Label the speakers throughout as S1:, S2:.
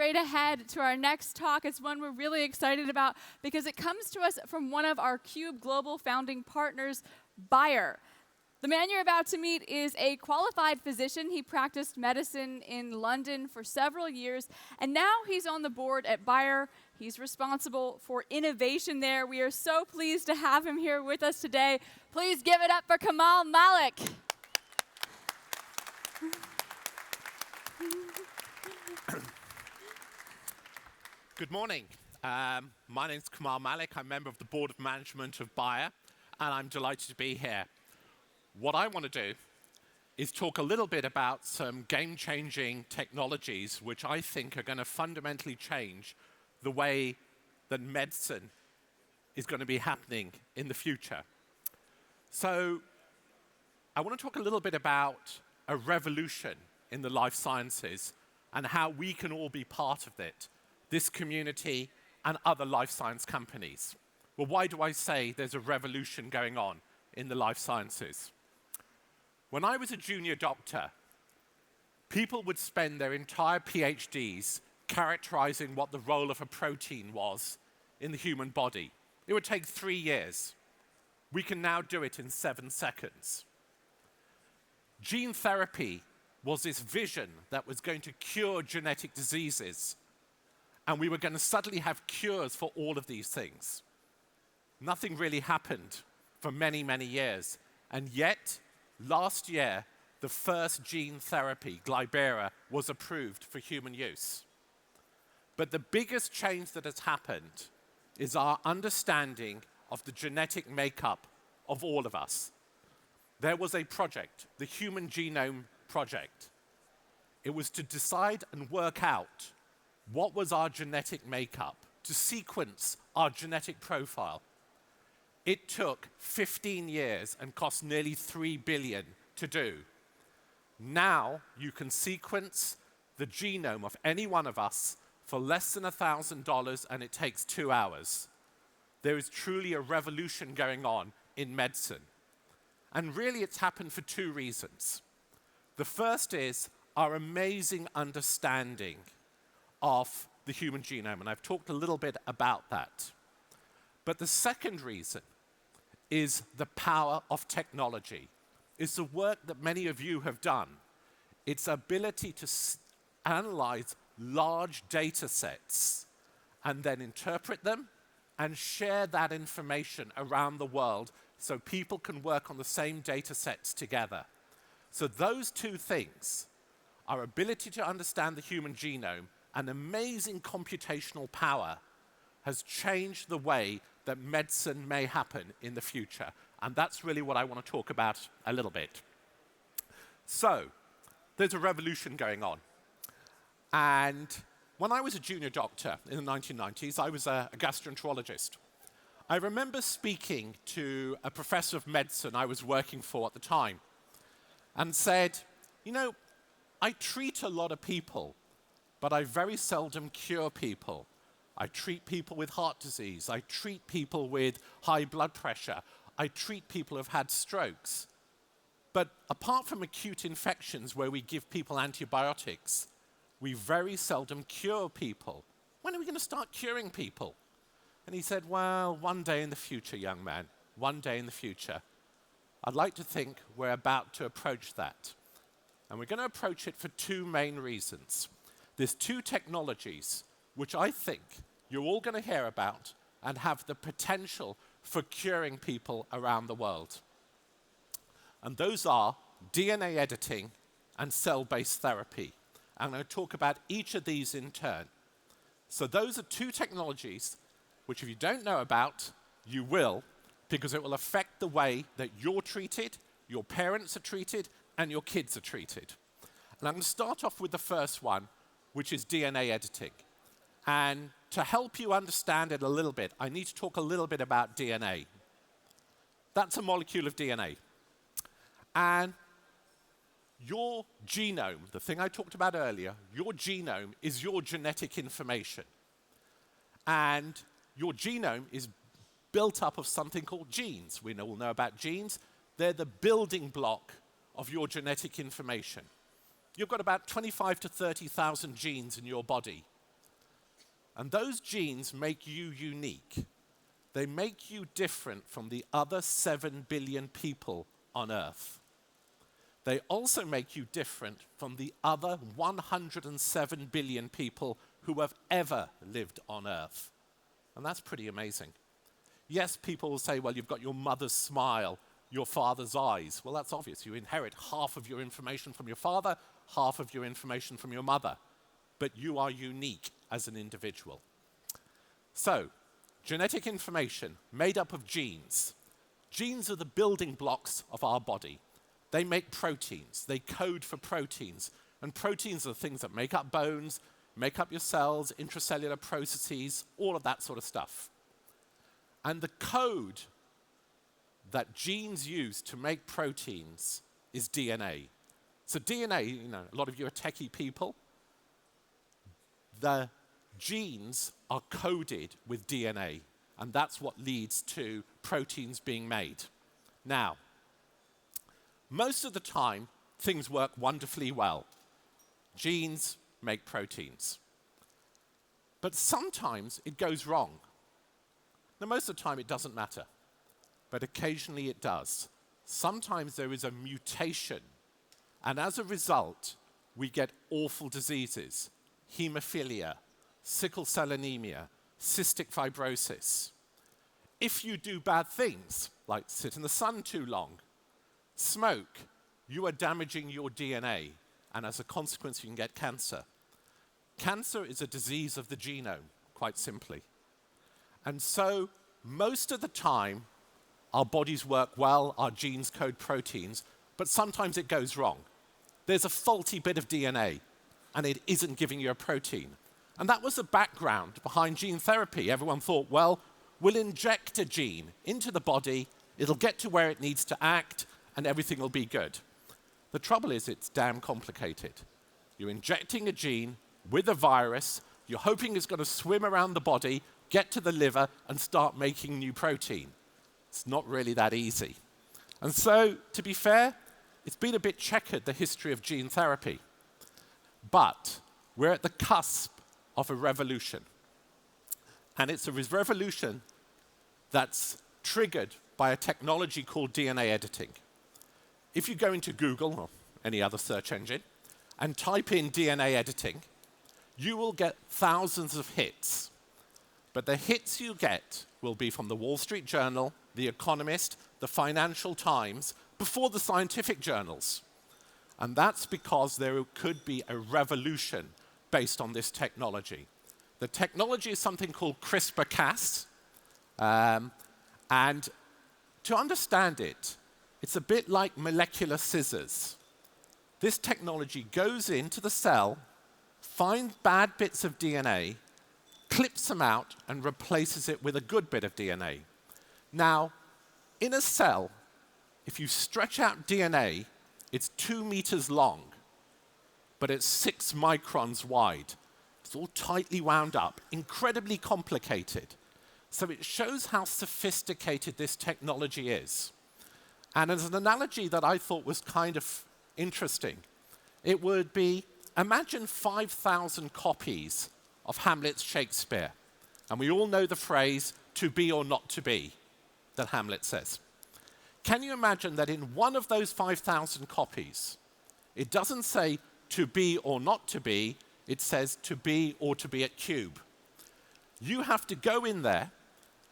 S1: straight ahead to our next talk. It's one we're really excited about because it comes to us from one of our Cube Global founding partners, Bayer. The man you're about to meet is a qualified physician. He practiced medicine in London for several years, and now he's on the board at Bayer. He's responsible for innovation there. We are so pleased to have him here with us today. Please give it up for Kemal Malik.
S2: Good morning. My name is Kemal Malik. I'm a member of the Board of Management of Bayer, and I'm delighted to be here. What I want to do is talk a little bit about some game-changing technologies which I think are going to fundamentally change the way that medicine is going to be happening in the future. So I want to talk a little bit about a revolution in the life sciences and how we can all be part of it, this community and other life science companies. Well, why do I say there's a revolution going on in the life sciences? When I was a junior doctor, people would spend their entire PhDs characterizing what the role of a protein was in the human body. It would take 3 years. We can now do it in 7 seconds. Gene therapy was this vision that was going to cure genetic diseases, and we were going to suddenly have cures for all of these things. Nothing really happened for many, many years, and yet, last year, the first gene therapy, Glybera, was approved for human use. But the biggest change that has happened is our understanding of the genetic makeup of all of us. There was a project, the Human Genome Project. It was to decide and work out what was our genetic makeup, to sequence our genetic profile. It took 15 years and cost nearly $3 billion to do. Now you can sequence the genome of any one of us for less than $1,000, and it takes 2 hours. There is truly a revolution going on in medicine. And really it's happened for 2 reasons. The first is our amazing understanding of the human genome, and I've talked a little bit about that. But the second reason is the power of technology. It's the work that many of you have done. Its ability to analyze large data sets and then interpret them and share that information around the world so people can work on the same data sets together. So those 2 things, our ability to understand the human genome and amazing computational power, has changed the way that medicine may happen in the future. And that's really what I want to talk about a little bit. So, there's a revolution going on. And when I was a junior doctor in the 1990s, I was a gastroenterologist. I remember speaking to a professor of medicine I was working for at the time and said, you know, I treat a lot of people, but I very seldom cure people. I treat people with heart disease. I treat people with high blood pressure. I treat people who have had strokes. But apart from acute infections where we give people antibiotics, we very seldom cure people. When are we going to start curing people? And he said, well, one day in the future, young man, one day in the future. I'd like to think we're about to approach that. And we're going to approach it for 2 main reasons. There's 2 technologies which I think you're all going to hear about and have the potential for curing people around the world. And those are DNA editing and cell-based therapy. I'm going to talk about each of these in turn. So those are 2 technologies which, if you don't know about, you will, because it will affect the way that you're treated, your parents are treated, and your kids are treated. And I'm going to start off with the first one, which is DNA editing. And to help you understand it a little bit, I need to talk a little bit about DNA. That's a molecule of DNA. And your genome, the thing I talked about earlier, your genome is your genetic information. And your genome is built up of something called genes. We all know about genes. They're the building block of your genetic information. You've got about 25 to 30,000 genes in your body. And those genes make you unique. They make you different from the other 7 billion people on Earth. They also make you different from the other 107 billion people who have ever lived on Earth. And that's pretty amazing. Yes, people will say, well, you've got your mother's smile, your father's eyes. Well, that's obvious. You inherit half of your information from your father, half of your information from your mother. But you are unique as an individual. So, genetic information made up of genes. Genes are the building blocks of our body. They make proteins. They code for proteins. And proteins are things that make up bones, make up your cells, intracellular processes, all of that sort of stuff. And the code that genes use to make proteins is DNA. So DNA, a lot of you are techie people. The genes are coded with DNA, and that's what leads to proteins being made. Now, most of the time, things work wonderfully well. Genes make proteins. But sometimes it goes wrong. Now, most of the time, it doesn't matter, but occasionally it does. Sometimes there is a mutation, and as a result, we get awful diseases. Hemophilia, sickle cell anemia, cystic fibrosis. If you do bad things, like sit in the sun too long, smoke, you are damaging your DNA, and as a consequence, you can get cancer. Cancer is a disease of the genome, quite simply. And so, most of the time, our bodies work well, our genes code proteins, but sometimes it goes wrong. There's a faulty bit of DNA, and it isn't giving you a protein. And that was the background behind gene therapy. Everyone thought, well, we'll inject a gene into the body, it'll get to where it needs to act, and everything will be good. The trouble is, it's damn complicated. You're injecting a gene with a virus, you're hoping it's going to swim around the body, get to the liver, and start making new protein. It's not really that easy. And so, to be fair, it's been a bit checkered, the history of gene therapy. But we're at the cusp of a revolution. And it's a revolution that's triggered by a technology called DNA editing. If you go into Google or any other search engine and type in DNA editing, you will get thousands of hits. But the hits you get will be from the Wall Street Journal, The Economist, the Financial Times, before the scientific journals. And that's because there could be a revolution based on this technology. The technology is something called CRISPR-Cas, and to understand it, it's a bit like molecular scissors. This technology goes into the cell, finds bad bits of DNA, clips them out, and replaces it with a good bit of DNA. Now, in a cell, if you stretch out DNA, it's 2 meters long, but it's 6 microns wide. It's all tightly wound up, incredibly complicated. So it shows how sophisticated this technology is. And as an analogy that I thought was kind of interesting, it would be, imagine 5,000 copies of Hamlet's Shakespeare. And we all know the phrase, to be or not to be, that Hamlet says. Can you imagine that in one of those 5,000 copies, it doesn't say to be or not to be, it says to be or to be at cube. You have to go in there,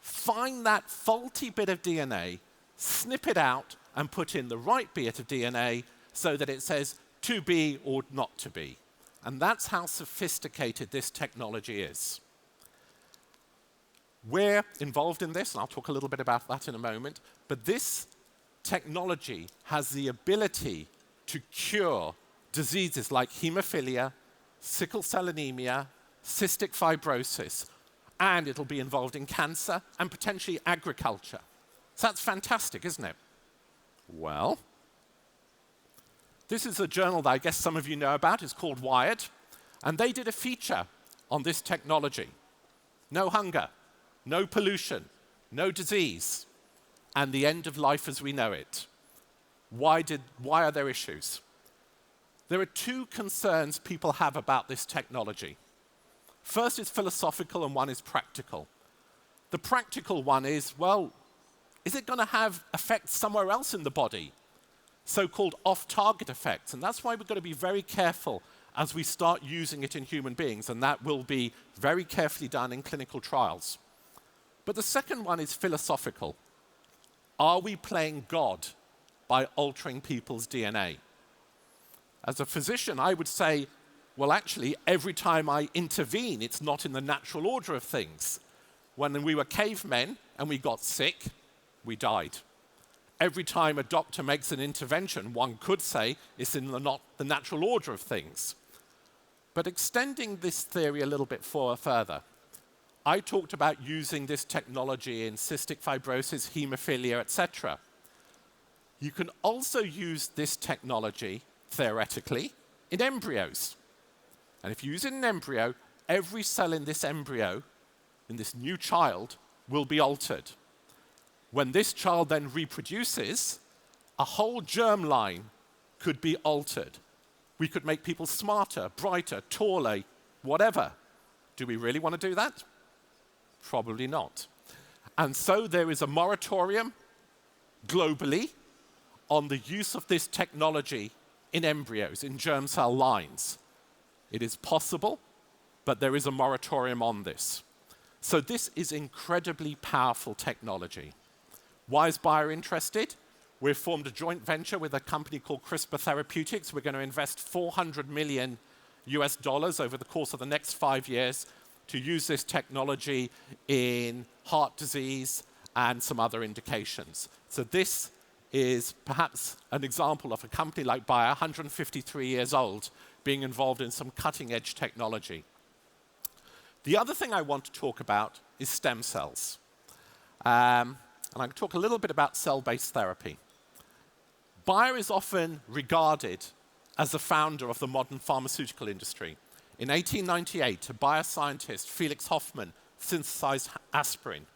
S2: find that faulty bit of DNA, snip it out, and put in the right bit of DNA so that it says to be or not to be. And that's how sophisticated this technology is. We're involved in this, and I'll talk a little bit about that in a moment, but this technology has the ability to cure diseases like hemophilia, sickle cell anemia, cystic fibrosis, and it'll be involved in cancer and potentially agriculture. So that's fantastic, isn't it? Well, this is a journal that I guess some of you know about. It's called Wired, and they did a feature on this technology. No hunger, no pollution, no disease, and the end of life as we know it. Why are there issues? There are 2 concerns people have about this technology. First is philosophical and one is practical. The practical one is, well, is it going to have effects somewhere else in the body? So-called off-target effects. And that's why we've got to be very careful as we start using it in human beings, and that will be very carefully done in clinical trials. But the second one is philosophical. Are we playing God by altering people's DNA? As a physician, I would say, well, actually, every time I intervene, it's not in the natural order of things. When we were cavemen and we got sick, we died. Every time a doctor makes an intervention, one could say it's in not the natural order of things. But extending this theory a little bit further, I talked about using this technology in cystic fibrosis, hemophilia, etc. You can also use this technology, theoretically, in embryos. And if you use it in an embryo, every cell in this embryo, in this new child, will be altered. When this child then reproduces, a whole germline could be altered. We could make people smarter, brighter, taller, whatever. Do we really want to do that? Probably not. And so there is a moratorium globally on the use of this technology in embryos, in germ cell lines. It is possible, but there is a moratorium on this. So this is incredibly powerful technology. Why is Bayer interested? We've formed a joint venture with a company called CRISPR Therapeutics. We're going to invest $400 million over the course of the next 5 years to use this technology in heart disease and some other indications. So this is perhaps an example of a company like Bayer, 153 years old, being involved in some cutting-edge technology. The other thing I want to talk about is stem cells. And I'm going to talk a little bit about cell-based therapy. Bayer is often regarded as the founder of the modern pharmaceutical industry. In 1898, a bioscientist, Felix Hoffmann, synthesized aspirin.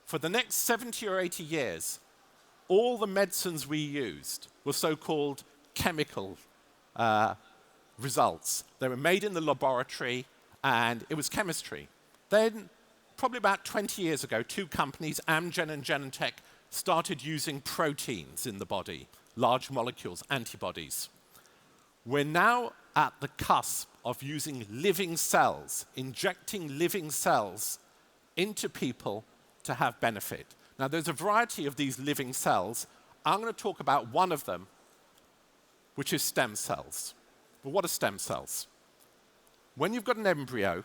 S2: For the next 70 or 80 years, all the medicines we used were so-called chemical results. They were made in the laboratory, and it was chemistry. Then, probably about 20 years ago, two companies, Amgen and Genentech, started using proteins in the body, large molecules, antibodies. We're now at the cusp of using living cells, injecting living cells into people to have benefit. Now, there's a variety of these living cells. I'm going to talk about one of them, which is stem cells. But what are stem cells? When you've got an embryo,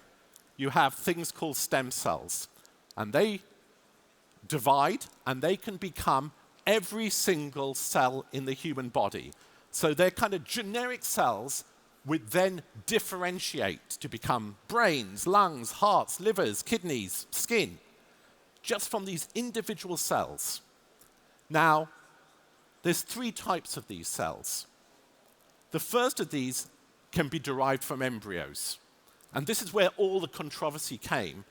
S2: you have things called stem cells, and they divide, and they can become every single cell in the human body. So they're kind of generic cells which then differentiate to become brains, lungs, hearts, livers, kidneys, skin, just from these individual cells. Now, there's three types of these cells. The first of these can be derived from embryos. And this is where all the controversy came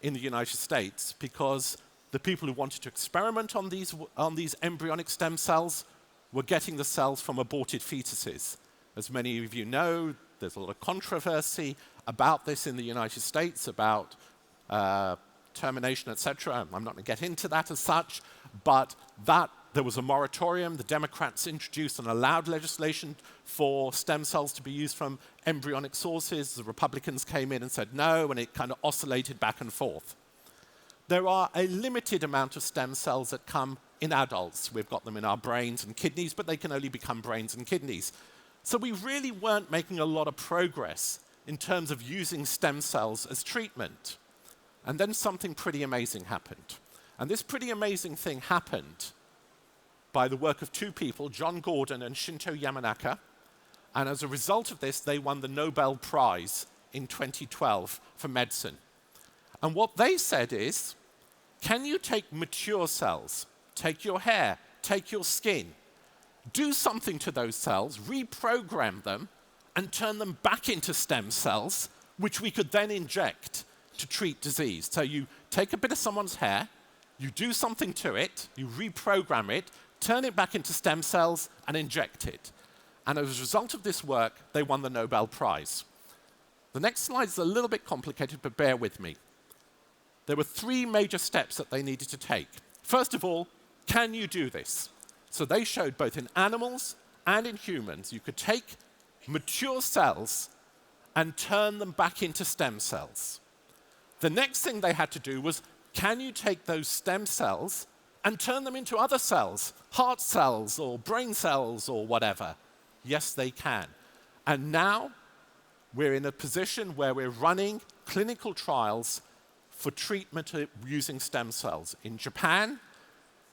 S2: in the United States, because the people who wanted to experiment on these embryonic stem cells were getting the cells from aborted fetuses. As many of you know, there's a lot of controversy about this in the United States, about termination, etc. I'm not going to get into that as such, but there was a moratorium. The Democrats introduced and allowed legislation for stem cells to be used from embryonic sources. The Republicans came in and said no, and it kind of oscillated back and forth. There are a limited amount of stem cells that come in adults. We've got them in our brains and kidneys, but they can only become brains and kidneys. So we really weren't making a lot of progress in terms of using stem cells as treatment. And then something pretty amazing happened. And this pretty amazing thing happened by the work of two people, John Gordon and Shinto Yamanaka. And as a result of this, they won the Nobel Prize in 2012 for medicine. And what they said is, can you take mature cells, take your hair, take your skin, do something to those cells, reprogram them, and turn them back into stem cells, which we could then inject to treat disease. So you take a bit of someone's hair, you do something to it, you reprogram it, turn it back into stem cells, and inject it. And as a result of this work, they won the Nobel Prize. The next slide is a little bit complicated, but bear with me. There were 3 major steps that they needed to take. First of all, can you do this? So they showed both in animals and in humans, you could take mature cells and turn them back into stem cells. The next thing they had to do was, can you take those stem cells and turn them into other cells, heart cells or brain cells or whatever? Yes, they can. And now we're in a position where we're running clinical trials for treatment using stem cells. In Japan,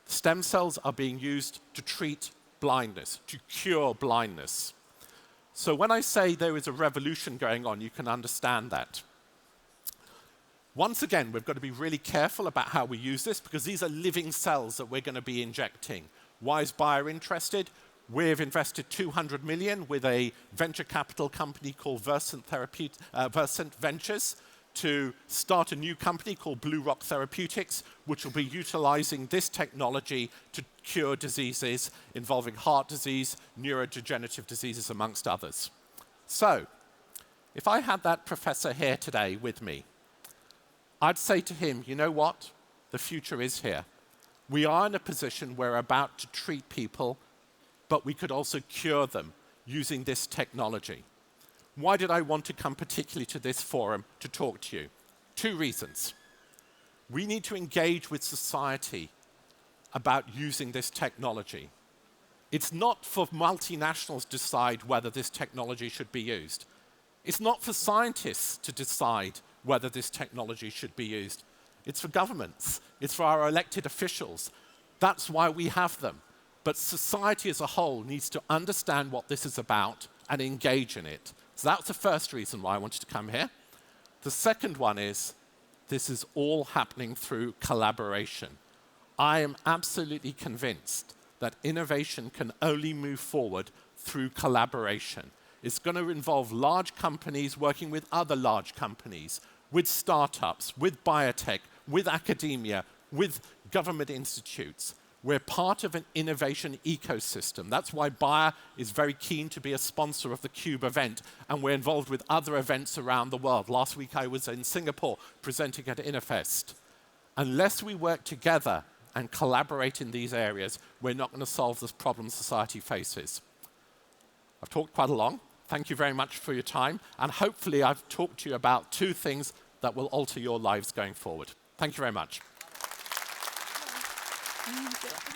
S2: stem cells are being used to treat blindness, to cure blindness. So when I say there is a revolution going on, you can understand that. Once again, we've got to be really careful about how we use this because these are living cells that we're going to be injecting. Why is Bayer interested? We've invested 200 million with a venture capital company called Versant Ventures to start a new company called Blue Rock Therapeutics, which will be utilizing this technology to cure diseases involving heart disease, neurodegenerative diseases, amongst others. So, if I had that professor here today with me, I'd say to him, you know what? The future is here. We are in a position where we're about to treat people, but we could also cure them using this technology. Why did I want to come particularly to this forum to talk to you? 2 reasons. We need to engage with society about using this technology. It's not for multinationals to decide whether this technology should be used. It's not for scientists to decide whether this technology should be used. It's for governments. It's for our elected officials. That's why we have them. But society as a whole needs to understand what this is about and engage in it. So that's the first reason why I wanted to come here. The second one is this is all happening through collaboration. I am absolutely convinced that innovation can only move forward through collaboration. It's going to involve large companies working with other large companies, with startups, with biotech, with academia, with government institutes. We're part of an innovation ecosystem. That's why Bayer is very keen to be a sponsor of the CUBE event, and we're involved with other events around the world. Last week I was in Singapore presenting at InnoFest. Unless we work together and collaborate in these areas, we're not going to solve this problem society faces. I've talked quite a long. Thank you very much for your time, and hopefully I've talked to you about 2 things that will alter your lives going forward. Thank you very much.
S1: Thank you.